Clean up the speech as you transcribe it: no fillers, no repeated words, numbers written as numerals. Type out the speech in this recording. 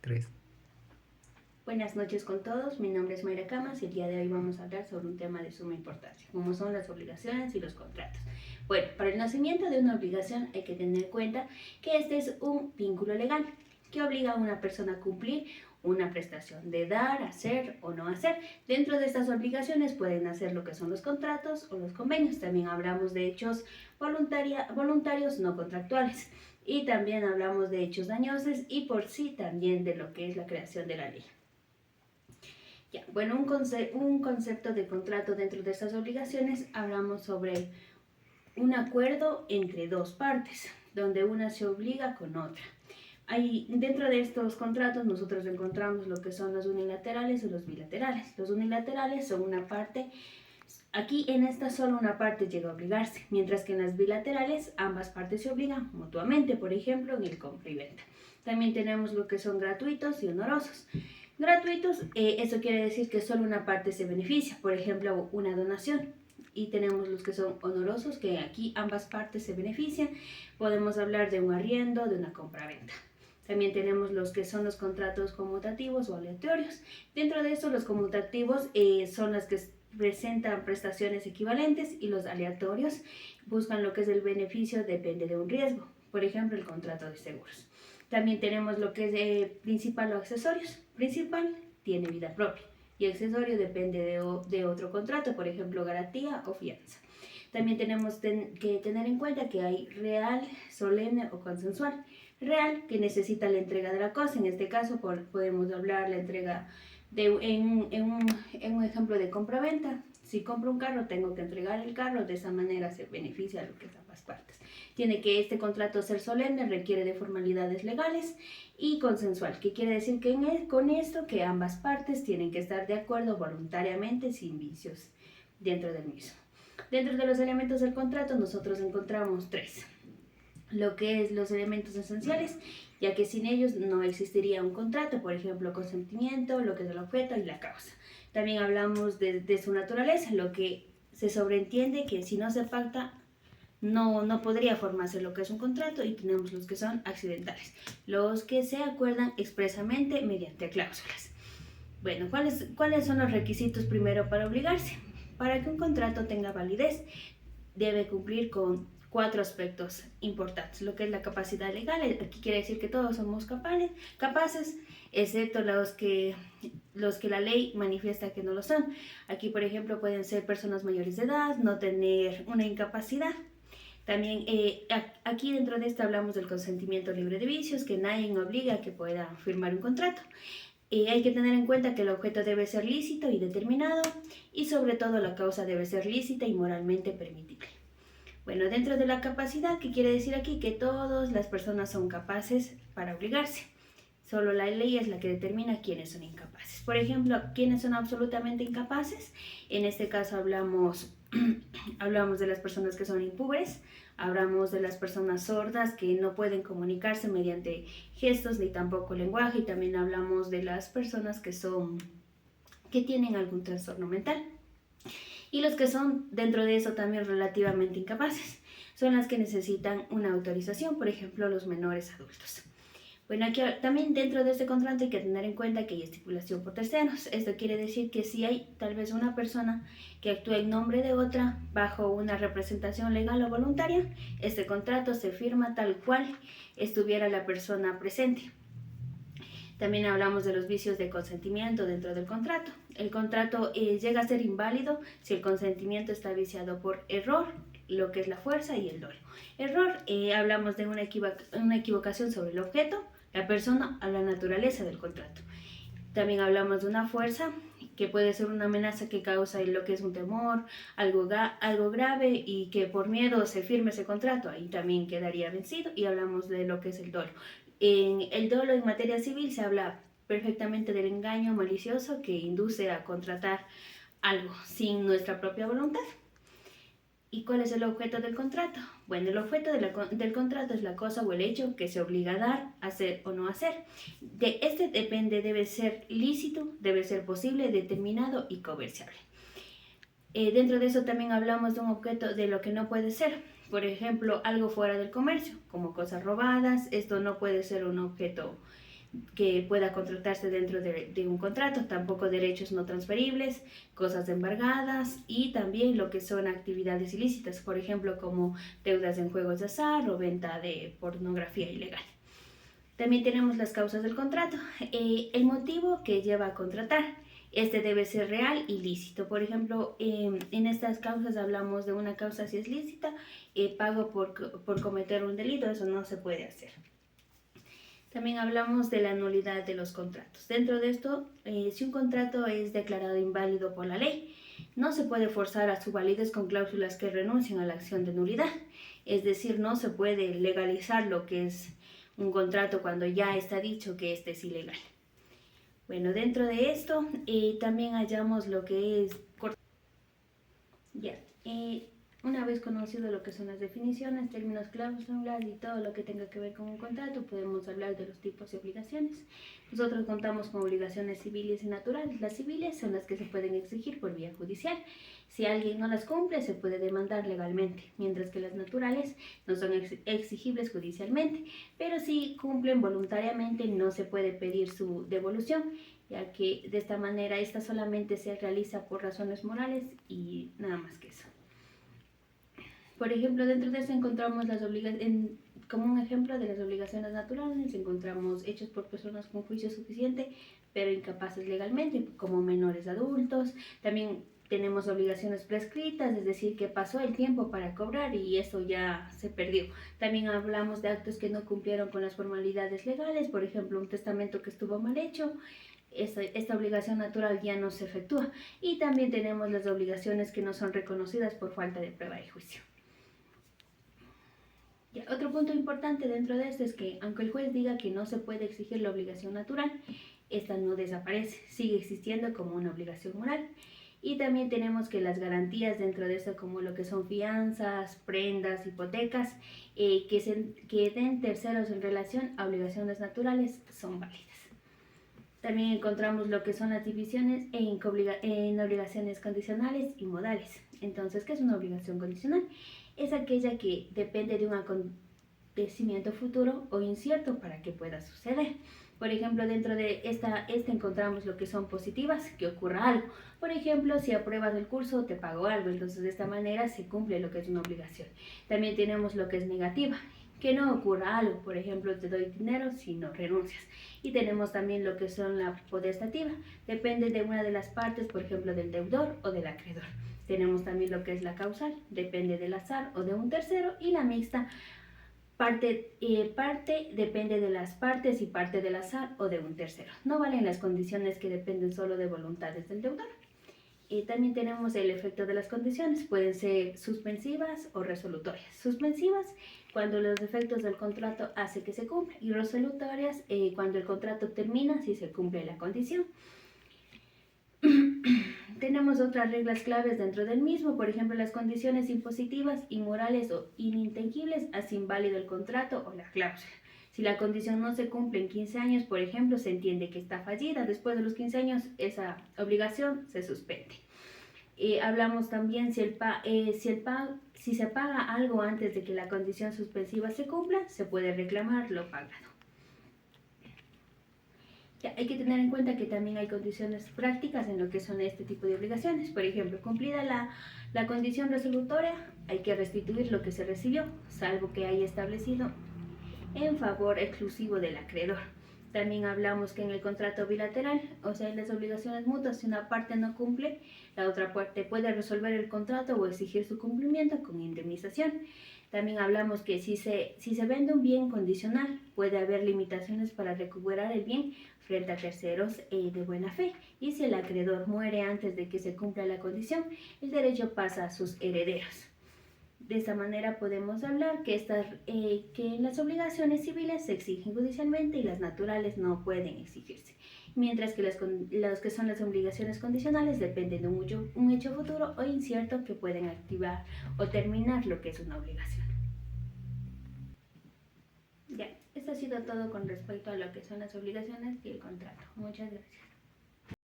3. Buenas noches con todos, mi nombre es Mayra Camas y el día de hoy vamos a hablar sobre un tema de suma importancia, como son las obligaciones y los contratos. Bueno, para el nacimiento de una obligación hay que tener en cuenta que este es un vínculo legal que obliga a una persona a cumplir una prestación de dar, hacer o no hacer. Dentro de estas obligaciones pueden hacer lo que son los contratos o los convenios. También hablamos de hechos voluntarios no contractuales. Y también hablamos de hechos dañosos y por sí también de lo que es la creación de la ley. Ya, bueno, un concepto de contrato dentro de estas obligaciones, hablamos sobre un acuerdo entre dos partes, donde una se obliga con otra. Dentro de estos contratos nosotros encontramos lo que son los unilaterales o los bilaterales. Los unilaterales son una parte. Aquí en esta solo una parte llega a obligarse, mientras que en las bilaterales ambas partes se obligan mutuamente, por ejemplo en el compra y venta. También tenemos lo que son gratuitos y honorosos. Gratuitos, eso quiere decir que solo una parte se beneficia, por ejemplo una donación. Y tenemos los que son honorosos, que aquí ambas partes se benefician. Podemos hablar de un arriendo, de una compra-venta. También tenemos los que son los contratos conmutativos o aleatorios. Dentro de estos, los conmutativos son los que presentan prestaciones equivalentes y los aleatorios buscan lo que es el beneficio, depende de un riesgo, por ejemplo el contrato de seguros. También tenemos lo que es principal o accesorios. Principal tiene vida propia y accesorio depende de otro contrato, por ejemplo garantía o fianza. También tenemos que tener en cuenta que hay real, solemne o consensual. Real, que necesita la entrega de la cosa, en este caso podemos hablar la entrega en un ejemplo de compra-venta. Si compro un carro, tengo que entregar el carro, de esa manera se beneficia a lo que es ambas partes. Tiene que este contrato ser solemne, requiere de formalidades legales y consensual, que quiere decir que con esto que ambas partes tienen que estar de acuerdo voluntariamente sin vicios dentro del mismo. Dentro de los elementos del contrato nosotros encontramos tres. Lo que es los elementos esenciales, ya que sin ellos no existiría un contrato, por ejemplo, consentimiento, lo que es el objeto y la causa. También hablamos de su naturaleza, lo que se sobreentiende que si no se pacta, no podría formarse lo que es un contrato, y tenemos los que son accidentales, los que se acuerdan expresamente mediante cláusulas. Bueno, ¿cuáles son los requisitos primero para obligarse? Para que un contrato tenga validez, debe cumplir con 4 aspectos importantes. Lo que es la capacidad legal, aquí quiere decir que todos somos capaces, excepto los que la ley manifiesta que no lo son. Aquí, por ejemplo, pueden ser personas mayores de edad, no tener una incapacidad. También aquí dentro de esto hablamos del consentimiento libre de vicios, que nadie obliga a que pueda firmar un contrato. Hay que tener en cuenta que el objeto debe ser lícito y determinado, y sobre todo la causa debe ser lícita y moralmente permitible. Bueno, dentro de la capacidad, ¿qué quiere decir aquí? Que todas las personas son capaces para obligarse. Solo la ley es la que determina quiénes son incapaces. Por ejemplo, ¿quiénes son absolutamente incapaces? En este caso hablamos de las personas que son impúberes, hablamos de las personas sordas que no pueden comunicarse mediante gestos ni tampoco lenguaje, y también hablamos de las personas que tienen algún trastorno mental. Y los que son dentro de eso también relativamente incapaces son las que necesitan una autorización, por ejemplo los menores adultos. Bueno, aquí también dentro de este contrato hay que tener en cuenta que hay estipulación por terceros. Esto quiere decir que si hay tal vez una persona que actúa en nombre de otra bajo una representación legal o voluntaria, este contrato se firma tal cual estuviera la persona presente. También hablamos de los vicios de consentimiento dentro del contrato. El contrato llega a ser inválido si el consentimiento está viciado por error, lo que es la fuerza, y el dolo. Error, hablamos de una equivocación sobre el objeto, la persona o la naturaleza del contrato. También hablamos de una fuerza, que puede ser una amenaza que causa lo que es un temor, algo grave, y que por miedo se firme ese contrato, ahí también quedaría vencido. Y hablamos de lo que es el dolo. En el dolo en materia civil se habla perfectamente del engaño malicioso que induce a contratar algo sin nuestra propia voluntad. ¿Y cuál es el objeto del contrato? Bueno, el objeto del contrato es la cosa o el hecho que se obliga a dar, hacer o no hacer. De este debe ser lícito, debe ser posible, determinado y comerciable. Dentro de eso también hablamos de un objeto de lo que no puede ser. Por ejemplo, algo fuera del comercio, como cosas robadas. Esto no puede ser un objeto que pueda contratarse dentro de un contrato, tampoco derechos no transferibles, cosas embargadas y también lo que son actividades ilícitas, por ejemplo, como deudas en juegos de azar o venta de pornografía ilegal. También tenemos las causas del contrato, el motivo que lleva a contratar. Este debe ser real y lícito. Por ejemplo, en estas causas hablamos de una causa si es lícita, pago por cometer un delito, eso no se puede hacer. También hablamos de la nulidad de los contratos. Dentro de esto, si un contrato es declarado inválido por la ley, no se puede forzar a su validez con cláusulas que renuncien a la acción de nulidad. Es decir, no se puede legalizar lo que es un contrato cuando ya está dicho que este es ilegal. Bueno, dentro de esto también hallamos lo que es... Ya, una vez conocido lo que son las definiciones, términos, cláusulas y todo lo que tenga que ver con un contrato, podemos hablar de los tipos de obligaciones. Nosotros contamos con obligaciones civiles y naturales. Las civiles son las que se pueden exigir por vía judicial. Si alguien no las cumple, se puede demandar legalmente, mientras que las naturales no son exigibles judicialmente, pero si cumplen voluntariamente no se puede pedir su devolución, ya que de esta manera esta solamente se realiza por razones morales y nada más que eso. Por ejemplo, dentro de eso encontramos las obligaciones, como un ejemplo de las obligaciones naturales, encontramos hechos por personas con juicio suficiente, pero incapaces legalmente, como menores adultos. También tenemos obligaciones prescritas, es decir, que pasó el tiempo para cobrar y eso ya se perdió. También hablamos de actos que no cumplieron con las formalidades legales, por ejemplo, un testamento que estuvo mal hecho. Esta obligación natural ya no se efectúa. Y también tenemos las obligaciones que no son reconocidas por falta de prueba de juicio. Otro punto importante dentro de esto es que, aunque el juez diga que no se puede exigir la obligación natural, esta no desaparece, sigue existiendo como una obligación moral. Y también tenemos que las garantías dentro de esto, como lo que son fianzas, prendas, hipotecas, que den terceros en relación a obligaciones naturales, son válidas. También encontramos lo que son las divisiones en obligaciones condicionales y modales. Entonces, ¿qué es una obligación condicional? Es aquella que depende de un acontecimiento futuro o incierto para que pueda suceder. Por ejemplo, dentro de esta encontramos lo que son positivas, que ocurra algo. Por ejemplo, si apruebas el curso, te pago algo. Entonces, de esta manera se cumple lo que es una obligación. También tenemos lo que es negativa, que no ocurra algo. Por ejemplo, te doy dinero si no renuncias. Y tenemos también lo que son la potestativa. Depende de una de las partes, por ejemplo, del deudor o del acreedor. Tenemos también lo que es la causal, depende del azar o de un tercero, y la mixta, parte depende de las partes y parte del azar o de un tercero. No valen las condiciones que dependen solo de voluntades del deudor. También tenemos el efecto de las condiciones, pueden ser suspensivas o resolutorias. Suspensivas, cuando los efectos del contrato hacen que se cumpla, y resolutorias, cuando el contrato termina si se cumple la condición. Tenemos otras reglas claves dentro del mismo, por ejemplo, las condiciones impositivas, inmorales o inintangibles hace inválido el contrato o la cláusula. Si la condición no se cumple en 15 años, por ejemplo, se entiende que está fallida. Después de los 15 años, esa obligación se suspende. Hablamos también si se paga algo antes de que la condición suspensiva se cumpla, se puede reclamar lo pagado. Hay que tener en cuenta que también hay condiciones prácticas en lo que son este tipo de obligaciones. Por ejemplo, cumplida la condición resolutoria, hay que restituir lo que se recibió, salvo que haya establecido en favor exclusivo del acreedor. También hablamos que en el contrato bilateral, o sea, en las obligaciones mutuas, si una parte no cumple, la otra parte puede resolver el contrato o exigir su cumplimiento con indemnización. También hablamos que si se vende un bien condicional, puede haber limitaciones para recuperar el bien frente a terceros de buena fe. Y si el acreedor muere antes de que se cumpla la condición, el derecho pasa a sus herederos. De esta manera podemos hablar que las obligaciones civiles se exigen judicialmente y las naturales no pueden exigirse, mientras que las que son las obligaciones condicionales dependen de un hecho futuro o incierto que pueden activar o terminar lo que es una obligación. Ya, esto ha sido todo con respecto a lo que son las obligaciones y el contrato. Muchas gracias.